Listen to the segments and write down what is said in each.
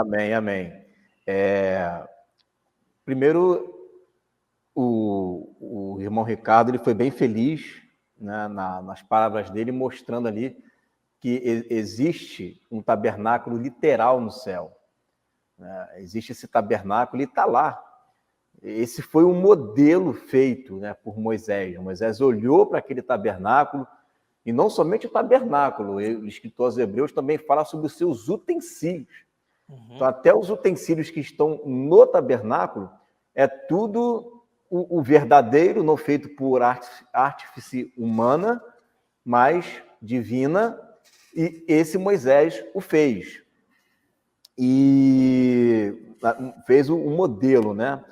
Amém, amém. Primeiro, o irmão Ricardo ele foi bem feliz, né, nas palavras dele, mostrando ali que existe um tabernáculo literal no céu. Né? Existe esse tabernáculo e está lá. Esse foi um modelo feito, né, por Moisés. Moisés olhou para aquele tabernáculo, e não somente o tabernáculo, o escritor aos Hebreus também fala sobre os seus utensílios. Então, até os utensílios que estão no tabernáculo, é tudo o verdadeiro, não feito por artífice humana, mas divina, e esse Moisés o fez. E fez o modelo, né?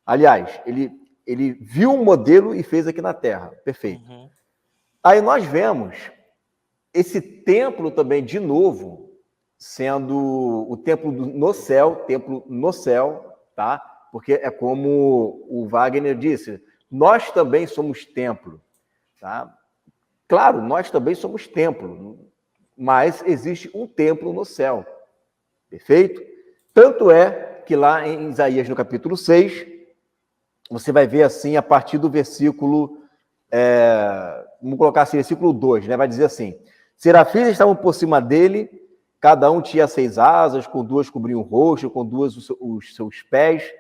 Aliás, ele viu um modelo e fez aqui na Terra. Perfeito. Aí nós vemos esse templo também, de novo, sendo o templo no céu, tá? Porque é como o Wagner disse, nós também somos templo, tá? Claro, nós também somos templo, mas existe um templo no céu, perfeito? Tanto é que lá em Isaías, no capítulo 6, você vai ver assim, a partir do versículo, vamos colocar assim, versículo 2, né? Vai dizer assim, serafins estavam por cima dele, cada um tinha 6 asas, com 2 cobriam o rosto, com 2 os seus pés,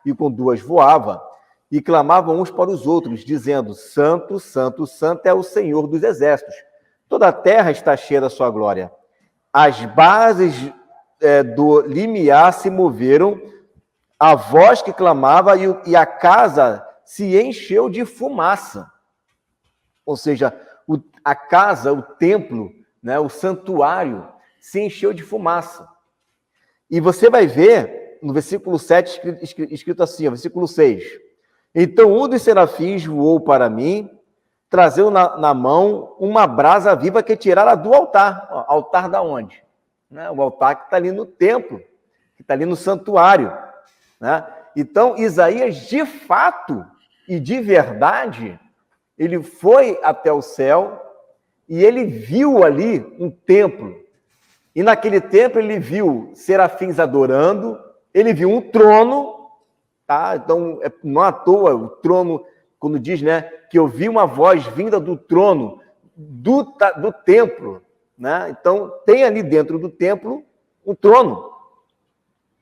e com 2 voava, e clamavam uns para os outros, dizendo, Santo, Santo, Santo é o Senhor dos exércitos. Toda a terra está cheia da sua glória. As bases do limiar se moveram, a voz que clamava e a casa se encheu de fumaça. Ou seja, a casa, o templo, né, o santuário, se encheu de fumaça. E você vai ver, no versículo 7, escrito assim, versículo 6. Então um dos serafins voou para mim, trazendo na mão uma brasa viva que tirara do altar. Altar da onde? Né? O altar que está ali no templo, que está ali no santuário. Né? Então, Isaías, de fato e de verdade, ele foi até o céu e ele viu ali um templo. E naquele templo ele viu serafins adorando, ele viu um trono, tá? Então, não à toa o trono, quando diz, né, que eu vi uma voz vinda do trono, do templo, né? Então, tem ali dentro do templo um trono.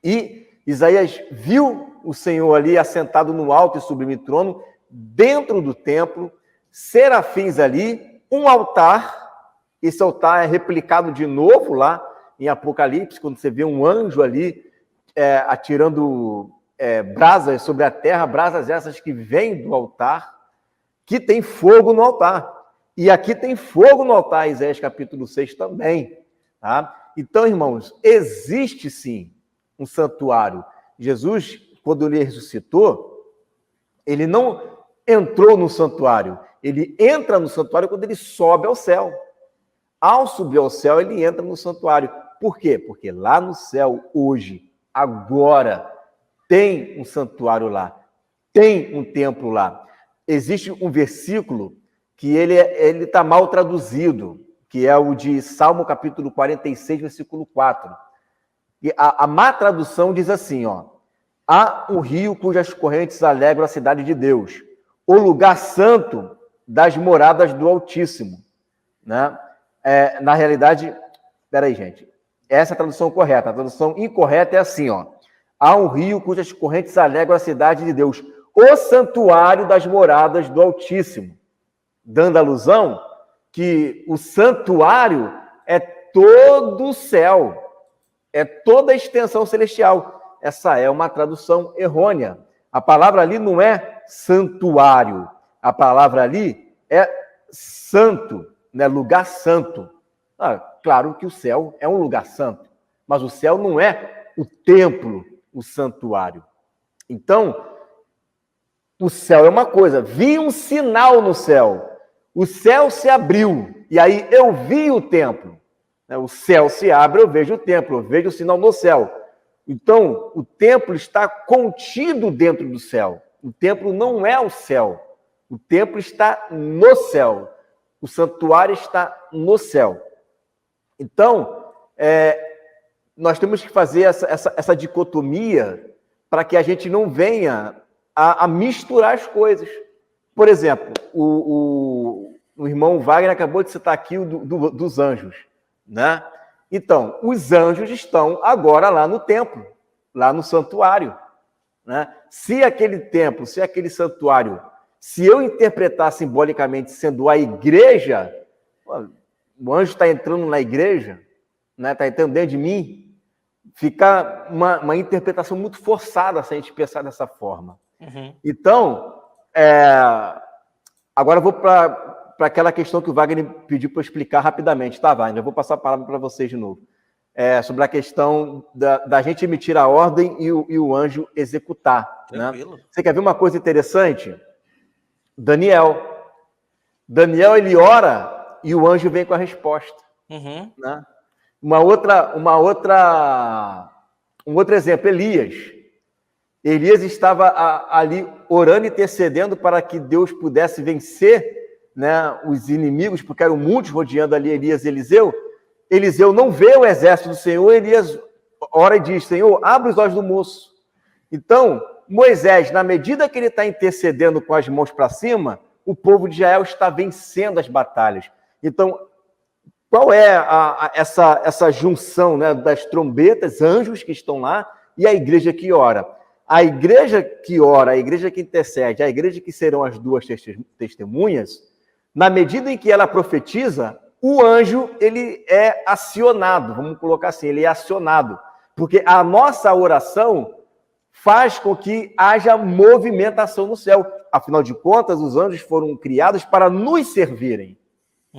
E Isaías viu o Senhor ali assentado no alto e sublime trono, dentro do templo, serafins ali, um altar. Esse altar é replicado de novo lá em Apocalipse, quando você vê um anjo ali atirando brasas sobre a terra, brasas essas que vêm do altar, que tem fogo no altar. E aqui tem fogo no altar, Isaías capítulo 6 também. Tá? Então, irmãos, existe sim um santuário. Jesus, quando ele ressuscitou, ele não entrou no santuário, ele entra no santuário quando ele sobe ao céu. Ao subir ao céu, ele entra no santuário. Por quê? Porque lá no céu, hoje, agora, tem um santuário lá, tem um templo lá. Existe um versículo que ele está mal traduzido, que é o de Salmo capítulo 46, versículo 4. E a má tradução diz assim, ó, há um rio cujas correntes alegram a cidade de Deus, o lugar santo das moradas do Altíssimo. Né? Na realidade, peraí, gente, essa é a tradução correta. A tradução incorreta é assim, ó, há um rio cujas correntes alegram a cidade de Deus, o santuário das moradas do Altíssimo, dando alusão que o santuário é todo o céu, é toda a extensão celestial. Essa é uma tradução errônea. A palavra ali não é santuário, a palavra ali é santo, né? Lugar santo. Claro que o céu é um lugar santo, mas o céu não é o templo, o santuário. Então, o céu é uma coisa, vi um sinal no céu, o céu se abriu, e aí eu vi o templo. O céu se abre, eu vejo o templo, eu vejo o sinal no céu. Então, o templo está contido dentro do céu. O templo não é o céu, o templo está no céu, o santuário está no céu. Então, nós temos que fazer essa dicotomia para que a gente não venha a misturar as coisas. Por exemplo, o irmão Wagner acabou de citar aqui dos anjos, né? Então, os anjos estão agora lá no templo, lá no santuário, né? Se aquele templo, se aquele santuário, se eu interpretar simbolicamente sendo a igreja, o anjo está entrando na igreja, né? Está entrando dentro de mim, fica uma interpretação muito forçada se a gente pensar dessa forma. Uhum. Então, agora eu vou para aquela questão que o Wagner pediu para eu explicar rapidamente, tá, Wagner? Eu vou passar a palavra para vocês de novo. Sobre a questão da gente emitir a ordem e o anjo executar. Tranquilo. Né? Você quer ver uma coisa interessante? Daniel, ele ora e o anjo vem com a resposta. Uhum. Né? Um outro exemplo, Elias estava ali orando e intercedendo para que Deus pudesse vencer, né, os inimigos, porque eram muitos rodeando ali Elias e Eliseu. Eliseu não vê o exército do Senhor, Elias ora e diz: Senhor, abre os olhos do moço. Então, Moisés, na medida que ele está intercedendo com as mãos para cima, o povo de Israel está vencendo as batalhas. Então, qual é essa junção, né, das trombetas, anjos que estão lá, e a igreja que ora? A igreja que ora, a igreja que intercede, a igreja que serão as duas testemunhas, na medida em que ela profetiza, o anjo, ele é acionado, vamos colocar assim, ele é acionado, porque a nossa oração faz com que haja movimentação no céu. Afinal de contas, os anjos foram criados para nos servirem,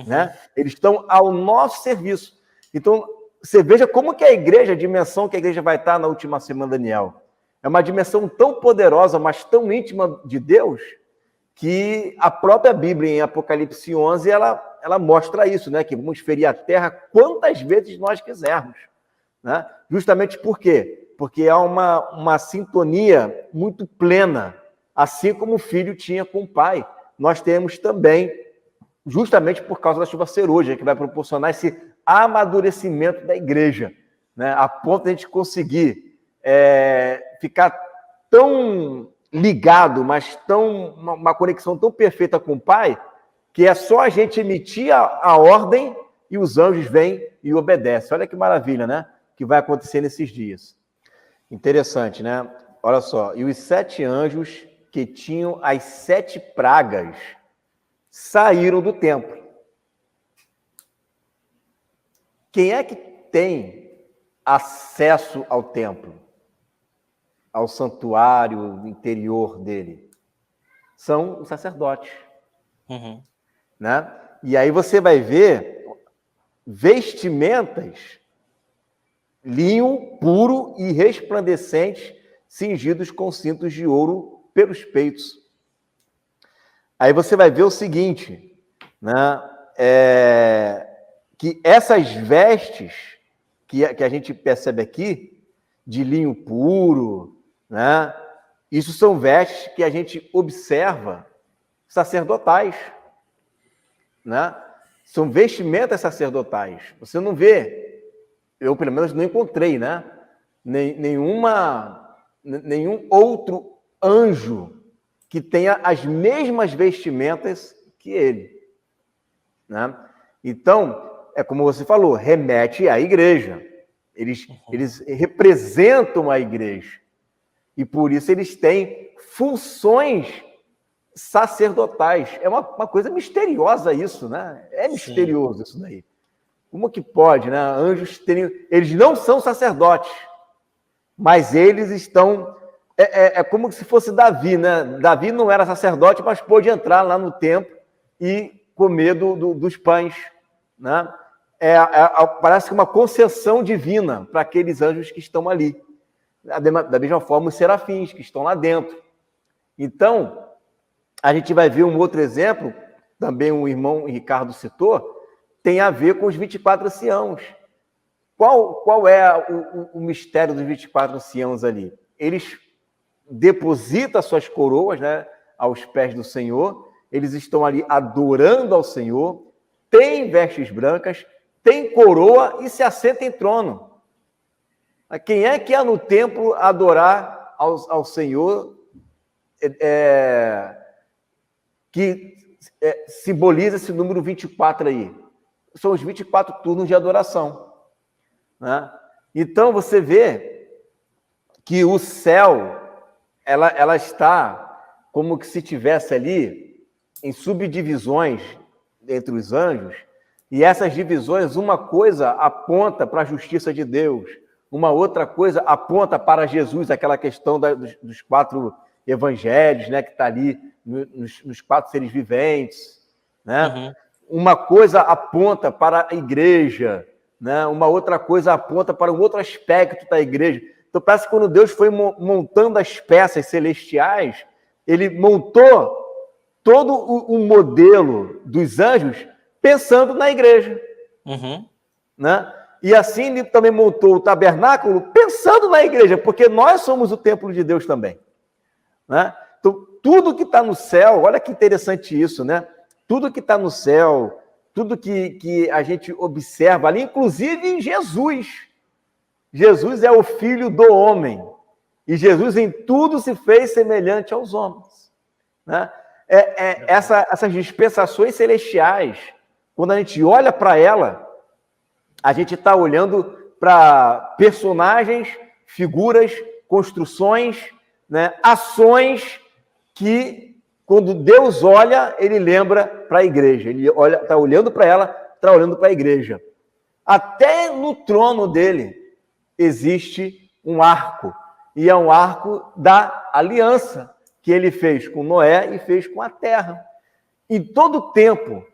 né? Eles estão ao nosso serviço. Então, você veja como que a igreja, a dimensão que a igreja vai estar na última semana, Daniel, é uma dimensão tão poderosa, mas tão íntima de Deus, que a própria Bíblia, em Apocalipse 11, ela mostra isso, né? Que vamos ferir a terra quantas vezes nós quisermos, né? Justamente por quê? Porque há uma sintonia muito plena, assim como o filho tinha com o pai. Nós temos também, justamente por causa da chuva ceruja, que vai proporcionar esse amadurecimento da igreja, né? A ponto de a gente conseguir ficar tão ligado, mas uma conexão tão perfeita com o Pai, que é só a gente emitir a ordem e os anjos vêm e obedecem. Olha que maravilha, né? Que vai acontecer nesses dias. Interessante, né? Olha só. E os 7 anjos que tinham as 7 pragas saíram do templo. Quem é que tem acesso ao templo? Ao santuário interior dele? São os sacerdotes. Uhum. Né? E aí você vai ver vestimentas, linho puro e resplandecente, cingidos com cintos de ouro pelos peitos. Aí você vai ver o seguinte, né? Que essas vestes que a gente percebe aqui, de linho puro, né? Isso são vestes que a gente observa sacerdotais, né? São vestimentas sacerdotais. Você não vê, eu pelo menos não encontrei, né? Nenhum outro anjo que tenha as mesmas vestimentas que ele, né? Então, é como você falou, remete à igreja. Eles representam a igreja. E por isso eles têm funções sacerdotais. É uma coisa misteriosa isso, né? É misterioso. Sim. Isso daí. Como que pode, né? Anjos terem... Eles não são sacerdotes, mas eles estão... É como se fosse Davi, né? Davi não era sacerdote, mas pôde entrar lá no templo e comer dos pães, né? Parece que uma concessão divina para aqueles anjos que estão ali. Da mesma forma, os serafins que estão lá dentro. Então, a gente vai ver um outro exemplo, também o irmão Ricardo citou, tem a ver com os 24 anciãos. Qual é o mistério dos 24 anciãos ali? Eles depositam suas coroas, né, aos pés do Senhor, eles estão ali adorando ao Senhor, têm vestes brancas, têm coroa e se assentam em trono. Quem é que ia no templo adorar ao Senhor, que simboliza esse número 24 aí? São os 24 turnos de adoração, né? Então, você vê que o céu, ela está como que se tivesse ali em subdivisões entre os anjos, e essas divisões, uma coisa aponta para a justiça de Deus, uma outra coisa aponta para Jesus, aquela questão dos 4 evangelhos, né, que está ali nos 4 seres viventes, né? Uhum. Uma coisa aponta para a igreja, né? Uma outra coisa aponta para um outro aspecto da igreja. Então, parece que quando Deus foi montando as peças celestiais, ele montou todo o modelo dos anjos pensando na igreja. Uhum. Né? E assim ele também montou o tabernáculo pensando na igreja, porque nós somos o templo de Deus também. Né? Então, tudo que está no céu, olha que interessante isso, né? Tudo que está no céu, tudo que a gente observa ali, inclusive em Jesus. Jesus é o Filho do homem. E Jesus em tudo se fez semelhante aos homens. Né? Essas dispensações celestiais, quando a gente olha para ela, a gente está olhando para personagens, figuras, construções, né, ações que, quando Deus olha, ele lembra para a igreja. Ele está olhando para ela, está olhando para a igreja. Até no trono dele existe um arco, e é um arco da aliança que ele fez com Noé e fez com a terra. Em todo tempo,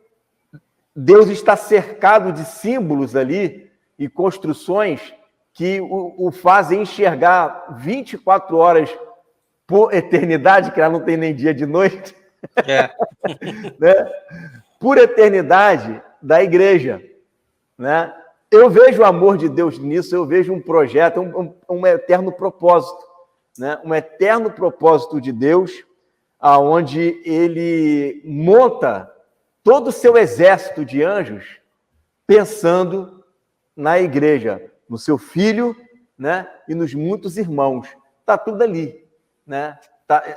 Deus está cercado de símbolos ali e construções que o fazem enxergar 24 horas por eternidade, que ela não tem nem dia de noite, né? Por eternidade da igreja. Né? Eu vejo o amor de Deus nisso, eu vejo um projeto, um eterno propósito. Né? Um eterno propósito de Deus, onde ele monta todo o seu exército de anjos pensando na igreja, no seu filho, né? E nos muitos irmãos. Está tudo ali. Né?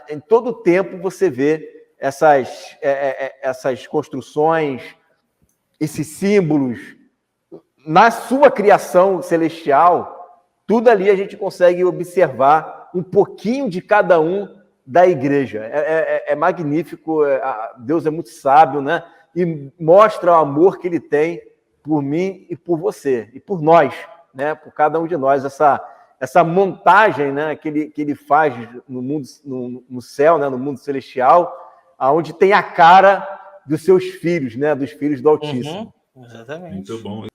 Em todo tempo você vê essas construções, esses símbolos. Na sua criação celestial, tudo ali a gente consegue observar um pouquinho de cada um da igreja. É magnífico, Deus é muito sábio, né? E mostra o amor que ele tem por mim e por você, e por nós, né? Por cada um de nós, essa montagem, né, que ele faz no mundo, no céu, né, no mundo celestial, onde tem a cara dos seus filhos, né, dos filhos do Altíssimo. Uhum, exatamente. Muito bom.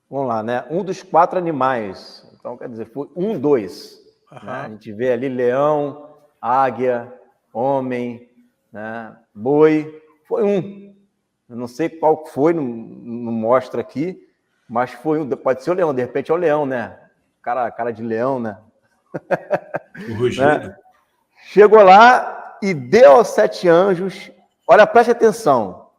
Vamos lá, né? Um dos 4 animais. Então, quer dizer, foi 2. Uhum. Né? A gente vê ali leão, águia, homem, né? Boi. Foi um. Eu não sei qual foi, não mostra aqui, mas foi um. Pode ser o leão, de repente é o leão, né? Cara de leão, né? O rugido. Né? Chegou lá e deu aos 7 anjos. Olha, preste atenção.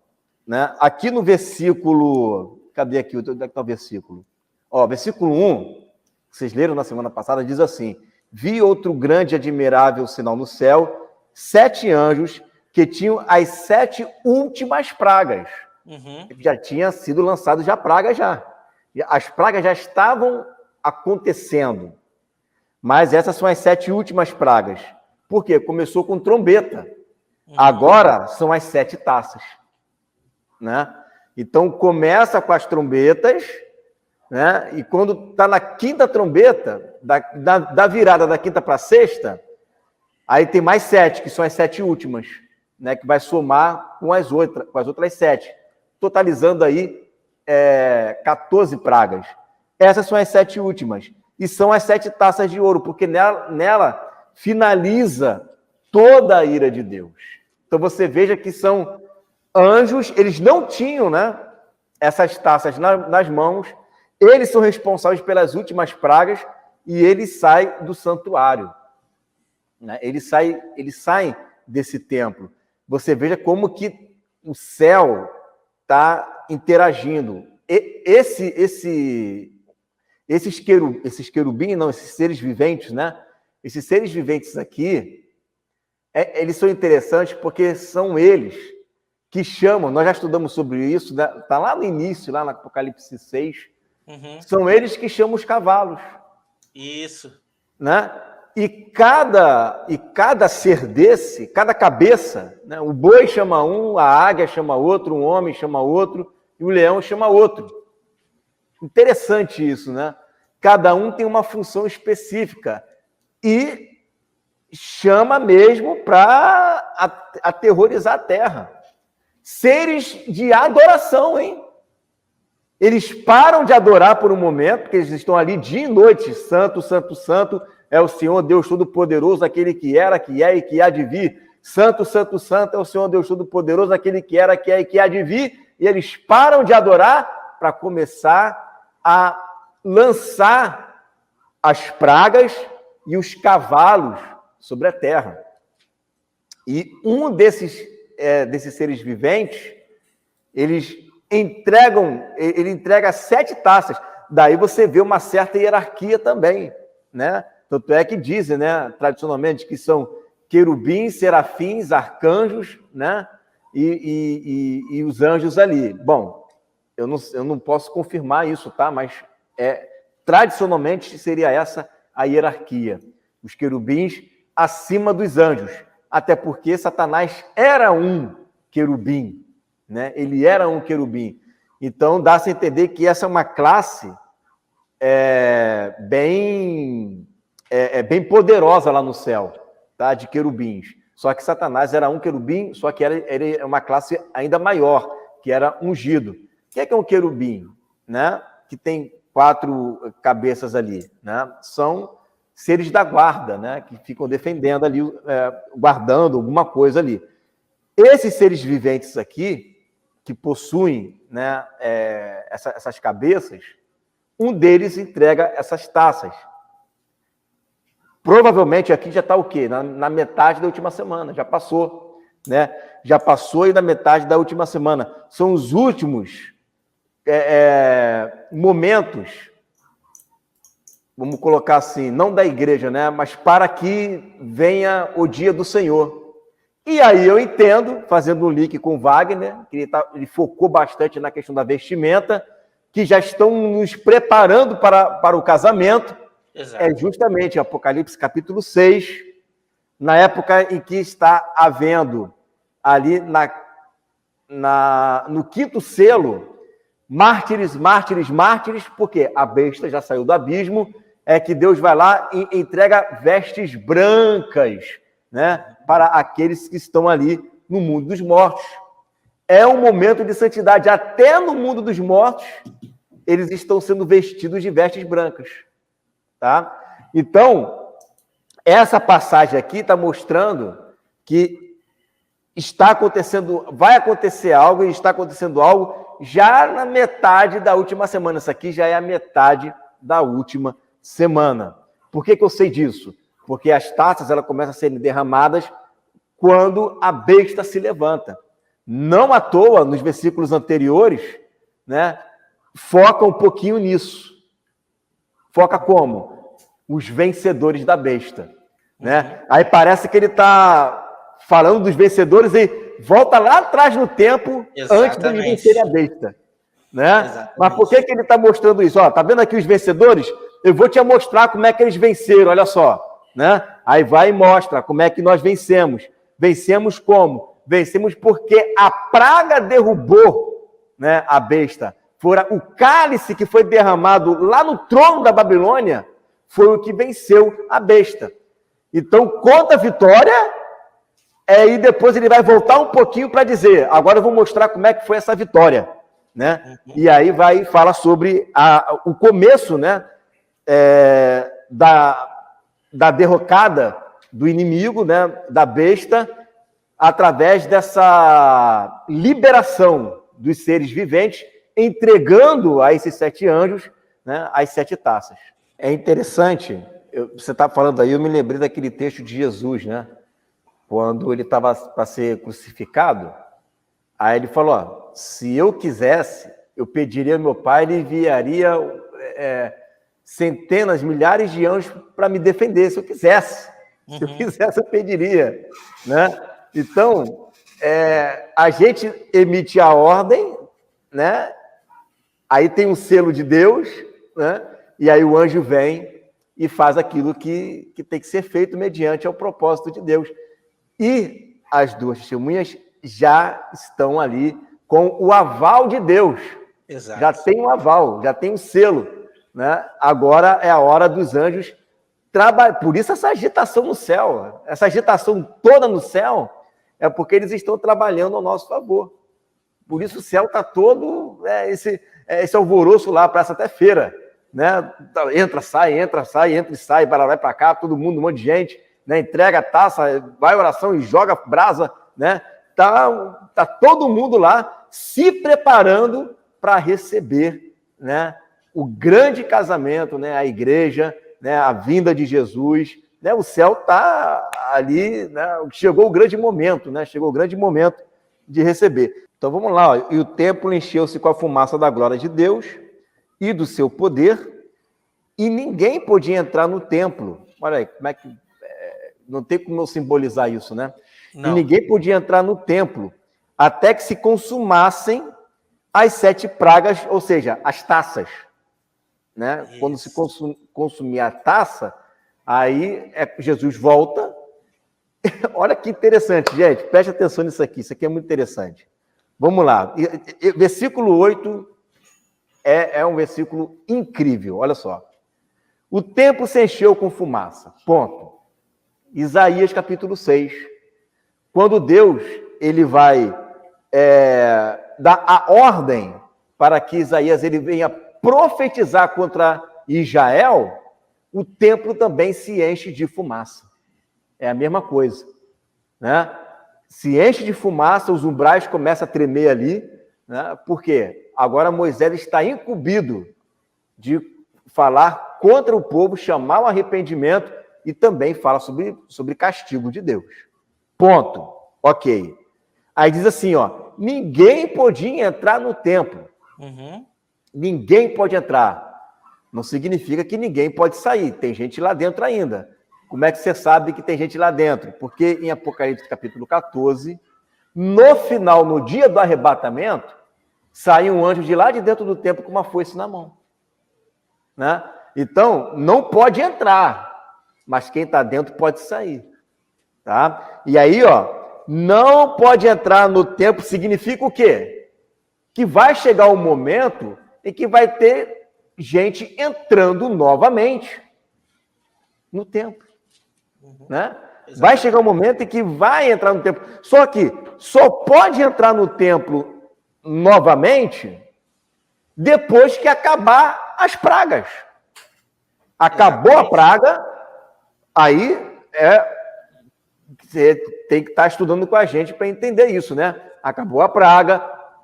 Né? Aqui no versículo... Cadê aqui? Onde é que está o versículo? Ó, versículo 1, vocês leram na semana passada, diz assim: vi outro grande e admirável sinal no céu, 7 anjos que tinham as 7 últimas pragas. Uhum. Já tinha sido lançado já pragas já. As pragas já estavam acontecendo. Mas essas são as 7 últimas pragas. Por quê? Começou com trombeta. Uhum. Agora são as 7 taças. Né? Então, começa com as trombetas, né? E quando está na 5ª trombeta, da virada da 5ª para a 6ª, aí tem mais 7, que são as 7 últimas, né? Que vai somar com as outras 7, totalizando aí 14 pragas. Essas são as 7 últimas. E são as 7 taças de ouro, porque nela finaliza toda a ira de Deus. Então, você veja que são... anjos, eles não tinham, né, essas taças nas mãos, eles são responsáveis pelas últimas pragas e eles saem do santuário. Né? Eles saem desse templo. Você veja como que o céu está interagindo. esses querubins, não, esses seres viventes, né? Esses seres viventes aqui, eles são interessantes porque são eles que chamam, nós já estudamos sobre isso, né? Tá lá no início, lá no Apocalipse 6, são eles que chamam os cavalos. Isso. Né? E cada ser desse, cada cabeça, né? O boi chama um, a águia chama outro, um homem chama outro, e o leão chama outro. Interessante isso, né? Cada um tem uma função específica e chama mesmo para aterrorizar a terra. Seres de adoração, hein? Eles param de adorar por um momento, porque eles estão ali dia e noite. Santo, santo, santo é o Senhor Deus Todo-Poderoso, aquele que era, que é e que há de vir. Santo, santo, santo é o Senhor Deus Todo-Poderoso, aquele que era, que é e que há de vir. E eles param de adorar para começar a lançar as pragas e os cavalos sobre a terra. E um desses seres viventes, ele entrega 7 taças. Daí você vê uma certa hierarquia também, né? Tanto é que dizem, né, tradicionalmente, que são querubins, serafins, arcanjos, né? E os anjos ali. Bom, eu não posso confirmar isso, tá? Mas tradicionalmente seria essa a hierarquia. Os querubins acima dos anjos. Até porque Satanás era um querubim, né? Ele era um querubim. Então, dá-se a entender que essa é uma classe bem poderosa lá no céu, tá? De querubins. Só que Satanás era um querubim, só que era uma classe ainda maior, que era ungido. O que é um querubim? Né? Que tem 4 cabeças ali. Né? São seres da guarda, né? Que ficam defendendo ali, guardando alguma coisa ali. Esses seres viventes aqui, que possuem, né, essas cabeças, um deles entrega essas taças. Provavelmente aqui já está o quê? Na metade da última semana, já passou, né? Já passou e na metade da última semana. São os últimos momentos, vamos colocar assim, não da igreja, né? Mas para que venha o dia do Senhor. E aí eu entendo, fazendo um link com o Wagner, que ele focou bastante na questão da vestimenta, que já estão nos preparando para o casamento. Exato. É justamente Apocalipse capítulo 6, na época em que está havendo ali no 5º selo, mártires, mártires, mártires, porque a besta já saiu do abismo, é que Deus vai lá e entrega vestes brancas, né, para aqueles que estão ali no mundo dos mortos. É um momento de santidade. Até no mundo dos mortos, eles estão sendo vestidos de vestes brancas. Tá? Então, essa passagem aqui está mostrando que está acontecendo, vai acontecer algo e está acontecendo algo já na metade da última semana. Isso aqui já é a metade da última semana. Por que eu sei disso? Porque as taças elas começam a serem derramadas quando a besta se levanta. Não à toa, nos versículos anteriores, né, foca um pouquinho nisso. Foca como? Os vencedores da besta. Né? Aí parece que ele está falando dos vencedores e volta lá atrás no tempo. Exatamente. Antes de vencerem a besta. Né? Mas por que ele está mostrando isso? Está vendo aqui os vencedores? Eu vou te mostrar como é que eles venceram, olha só. Né? Aí vai e mostra como é que nós vencemos. Vencemos como? Vencemos porque a praga derrubou, né, a besta. Fora o cálice que foi derramado lá no trono da Babilônia, foi o que venceu a besta. Então, conta a vitória, e depois ele vai voltar um pouquinho para dizer, agora eu vou mostrar como é que foi essa vitória. Né? E aí vai fala sobre o começo, né, da derrocada do inimigo, né, da besta, através dessa liberação dos seres viventes, entregando a esses 7 anjos, né, as 7 taças. É interessante, você está falando aí, eu me lembrei daquele texto de Jesus, né? Quando ele estava para ser crucificado, aí ele falou, se eu quisesse, eu pediria ao meu pai, ele enviaria centenas, milhares de anjos para me defender, se eu quisesse. Se eu quisesse, eu pediria. Né? Então, a gente emite a ordem, né? Aí tem um selo de Deus, né? E aí o anjo vem e faz aquilo que tem que ser feito mediante ao propósito de Deus. E as duas testemunhas já estão ali com o aval de Deus. Exato. Já tem um aval, já tem um selo. Né? Agora é a hora dos anjos trabalhar. Por isso essa agitação no céu, essa agitação toda no céu, é porque eles estão trabalhando ao nosso favor. Por isso o céu está todo esse alvoroço lá, praça até feira. Né? Entra, sai, entra e sai, vai para cá, todo mundo, um monte de gente, né? Entrega a taça, vai oração e joga brasa, né? Tá todo mundo lá se preparando para receber, né? O grande casamento, né? A igreja, né? A vinda de Jesus, né? O céu está ali, né? Chegou o grande momento, né? Chegou o grande momento de receber. Então vamos lá, ó. E o templo encheu-se com a fumaça da glória de Deus e do seu poder, e ninguém podia entrar no templo. Olha aí, como é que... não tem como eu simbolizar isso, né? Não. E ninguém podia entrar no templo até que se consumassem as 7 pragas, ou seja, as taças. Né? Isso. Quando se consumir a taça, aí Jesus volta. Olha que interessante, gente. Preste atenção nisso aqui. Isso aqui é muito interessante. Vamos lá. Versículo 8 é um versículo incrível. Olha só. O templo se encheu com fumaça. Ponto. Isaías capítulo 6. Quando Deus ele vai dar a ordem para que Isaías ele venha profetizar contra Israel, o templo também se enche de fumaça. É a mesma coisa. Né? Se enche de fumaça, os umbrais começam a tremer ali. Né? Por quê? Agora Moisés está incumbido de falar contra o povo, chamar o arrependimento e também fala sobre castigo de Deus. Ponto. Ok. Aí diz assim, ó, ninguém podia entrar no templo. Ninguém pode entrar. Não significa que ninguém pode sair. Tem gente lá dentro ainda. Como é que você sabe que tem gente lá dentro? Porque em Apocalipse capítulo 14, no final, no dia do arrebatamento, sai um anjo de lá de dentro do templo com uma foice na mão. Né? Então, não pode entrar, mas quem está dentro pode sair. Tá? E aí, ó, não pode entrar no templo significa o quê? Que vai chegar um momento em que vai ter gente entrando novamente no templo. Né? Vai chegar um momento em que vai entrar no templo. Só que só pode entrar no templo novamente depois que acabar as pragas. Acabou a praga, aí você tem que estar estudando com a gente para entender isso, né? Acabou a praga,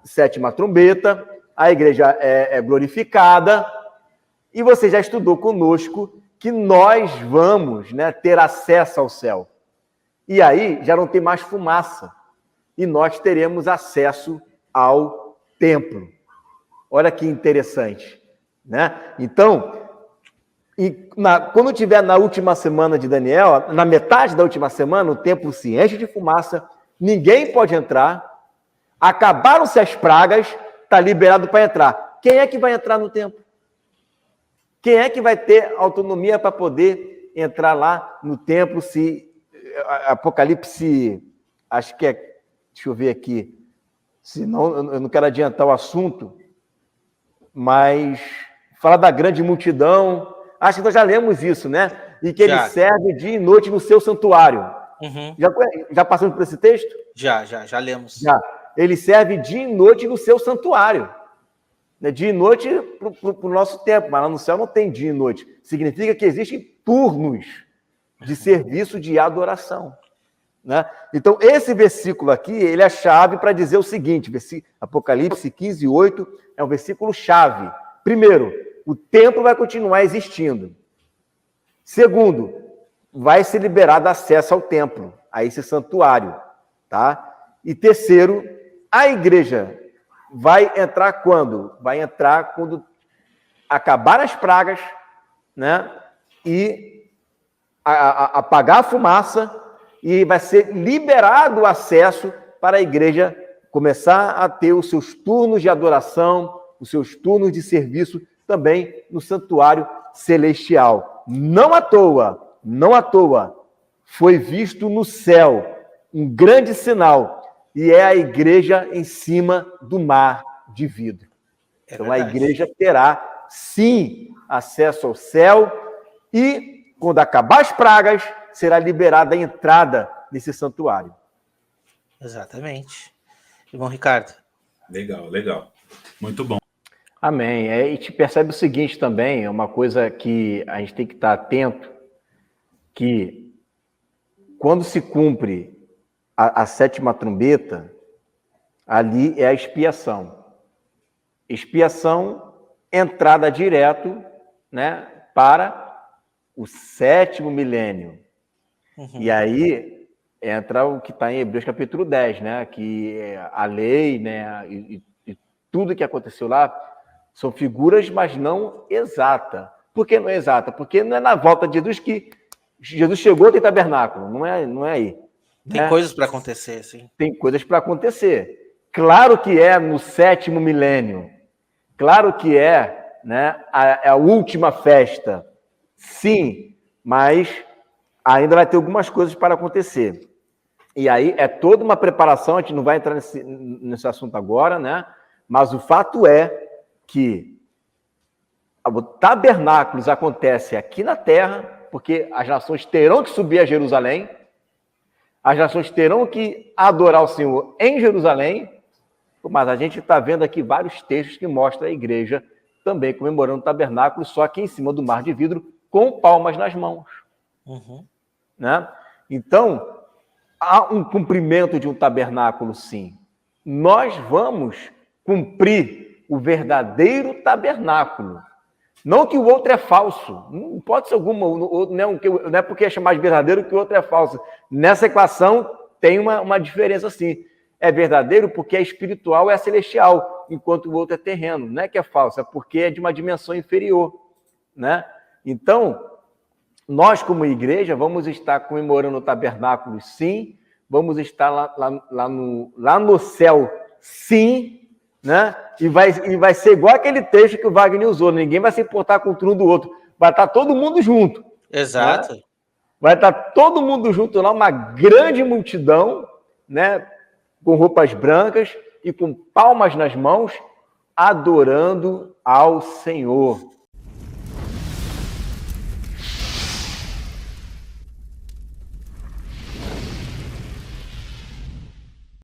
7ª trombeta, a igreja é glorificada, e você já estudou conosco que nós vamos, né, ter acesso ao céu. E aí já não tem mais fumaça, e nós teremos acesso ao templo. Olha que interessante, né? Então, quando tiver na última semana de Daniel, na metade da última semana, o templo se enche de fumaça, ninguém pode entrar, acabaram-se as pragas, está liberado para entrar. Quem é que vai entrar no templo? Quem é que vai ter autonomia para poder entrar lá no templo? Se Apocalipse, acho que deixa eu ver aqui, senão eu não quero adiantar o assunto, mas fala da grande multidão. Acho que nós já lemos isso, né? E que ele serve dia e noite no seu santuário. Já passamos por esse texto? Já lemos. Já. Ele serve dia e noite no seu santuário. Dia e noite para o nosso tempo, mas lá no céu não tem dia e noite. Significa que existem turnos de serviço de adoração. Né? Então, esse versículo aqui, ele é chave para dizer o seguinte, Apocalipse 15, 8, é um versículo chave. Primeiro, o templo vai continuar existindo. Segundo, vai ser liberado acesso ao templo, a esse santuário. Tá? E terceiro, a igreja vai entrar quando? Vai entrar quando acabar as pragas né? E apagar a fumaça, e vai ser liberado o acesso para a igreja começar a ter os seus turnos de adoração, os seus turnos de serviço também no santuário celestial. Não à toa, foi visto no céu um grande sinal, e é a igreja em cima do mar de vidro. Então a igreja terá, sim, acesso ao céu, e quando acabar as pragas, será liberada a entrada nesse santuário. Exatamente. Irmão Ricardo. Legal. Muito bom. Amém. E te percebe o seguinte também, é uma coisa que a gente tem que estar atento, que quando se cumpre a sétima trombeta, ali é a expiação. Expiação, entrada direto, né, para o sétimo milênio. E aí entra o que está em Hebreus capítulo 10, né, que a lei, né, e tudo que aconteceu lá são figuras, mas não exata. Por que não é exata? Porque não é na volta de Jesus que Jesus chegou, tem tabernáculo, não é aí. Tem coisas para acontecer, sim. Tem coisas para acontecer. Claro que é no sétimo milênio. Claro que é, né, a última festa. Sim, mas ainda vai ter algumas coisas para acontecer. E aí é toda uma preparação, a gente não vai entrar nesse assunto agora, né? Mas o fato é que o tabernáculos acontece aqui na terra, porque as nações terão que subir a Jerusalém, as nações terão que adorar o Senhor em Jerusalém, mas a gente está vendo aqui vários textos que mostram a igreja também comemorando o tabernáculo, só aqui em cima do mar de vidro, com palmas nas mãos. Né? Então, há um cumprimento de um tabernáculo, sim. Nós vamos cumprir o verdadeiro tabernáculo. Não que o outro é falso. Não pode ser alguma. Não é porque é chamado de verdadeiro que o outro é falso. Nessa equação tem uma diferença, sim. É verdadeiro porque é espiritual, é celestial, enquanto o outro é terreno. Não é que é falso, é porque é de uma dimensão inferior. Né? Então, nós, como igreja, vamos estar comemorando o tabernáculo, sim. Vamos estar lá no céu, sim. Né? E vai ser igual aquele texto que o Wagner usou. Ninguém vai se importar com o turno do outro. Vai estar todo mundo junto. Exato. Né? Vai estar todo mundo junto lá, uma grande multidão, né? Com roupas brancas e com palmas nas mãos, adorando ao Senhor.